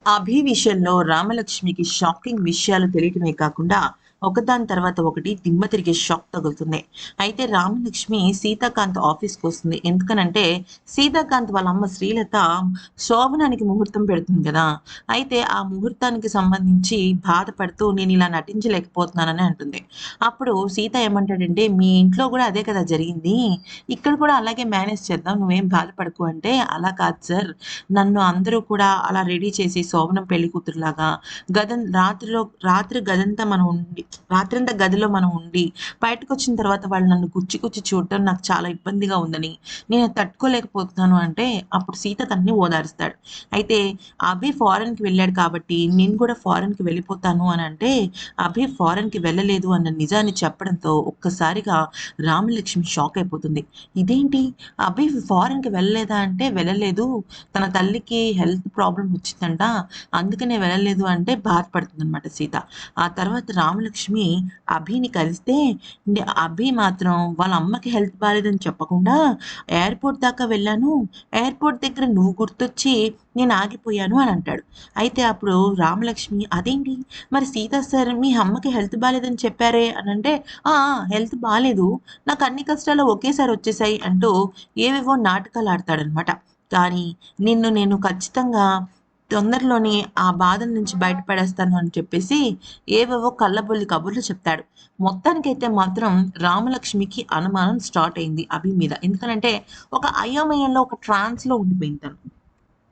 అభి విషయంలో రామలక్ష్మికి షాకింగ్ విషయాలు తెలియటమే కాకుండా ఒకదాని తర్వాత ఒకటి దిమ్మ తిరిగే షాక్ తగులుతుంది. అయితే రామలక్ష్మి సీతాకాంత్ ఆఫీస్కి వస్తుంది. ఎందుకనంటే సీతాకాంత్ వాళ్ళ అమ్మ శ్రీలత శోభనానికి ముహూర్తం పెడుతుంది కదా. అయితే ఆ ముహూర్తానికి సంబంధించి బాధపడుతూ నేను ఇలా నటించలేకపోతున్నానని అంటుంది. అప్పుడు సీత ఏమంటాడంటే, మీ ఇంట్లో కూడా అదే కదా జరిగింది, ఇక్కడ కూడా అలాగే మేనేజ్ చేద్దాం, నువ్వేం బాధపడకు అంటే, అలా కాదు సార్, నన్ను అందరూ కూడా అలా రెడీ చేసి శోభనం పెళ్లి కూతురులాగా రాత్రి గదంతా మనం ఉండి రాత్రంతా గదిలో మనం ఉండి బయటకొచ్చిన తర్వాత వాళ్ళు నన్ను గుచ్చి గుచ్చి చూడటం నాకు చాలా ఇబ్బందిగా ఉందని నేను తట్టుకోలేకపోతున్నాను అంటే, అప్పుడు సీత తనని ఓదారుస్తాడు. అయితే అభి ఫారెన్‌కి వెళ్ళాడు కాబట్టి నేను కూడా ఫారెన్‌కి వెళ్ళిపోతాను అని అంటే, అభి ఫారెన్‌కి వెళ్ళలేదు అన్న నిజాన్ని చెప్పడంతో ఒక్కసారిగా రామలక్ష్మి షాక్ అయిపోతుంది. ఇదేంటి, అభి ఫారెన్‌కి వెళ్ళలేదా అంటే, వెళ్ళలేదు, తన తల్లికి హెల్త్ ప్రాబ్లమ్ వచ్చిందంట, అందుకనే వెళ్ళలేదు అంటే బాధపడుతుందనమాట సీత. ఆ తర్వాత రామలక్ష్మి అభిని కలిస్తే అభి మాత్రం వాళ్ళ అమ్మకి హెల్త్ బాలేదని చెప్పకుండా, ఎయిర్‌పోర్ట్ దాకా వెళ్ళాను, ఎయిర్‌పోర్ట్ దగ్గర నువ్వు గుర్తొచ్చి నేను ఆగిపోయాను అని అంటాడు. అయితే అప్పుడు రామలక్ష్మి, అదేంటి, మరి సీత సార్ మీ అమ్మకి హెల్త్ బాలేదని చెప్పారే అని అంటే, "ఆ! ఆ! హెల్త్ బాలేదు, నాకు అన్ని కష్టాలు ఒకేసారి వచ్చేసాయి" అంటూ ఏవేవో నాటకాలు ఆడతాడనమాట. కానీ నిన్ను నేను ఖచ్చితంగా తొందరలోనే ఆ బాధల నుంచి బయటపడేస్తాను అని చెప్పేసి ఏవేవో కల్లబొల్లి కబుర్లు చెప్తాడు. మొత్తానికైతే మాత్రం రామలక్ష్మికి అనుమానం స్టార్ట్ అయింది అభి మీద. ఎందుకనంటే ఒక అయోమయంలో, ఒక ట్రాన్స్‌లో ఉండిపోయింది తను.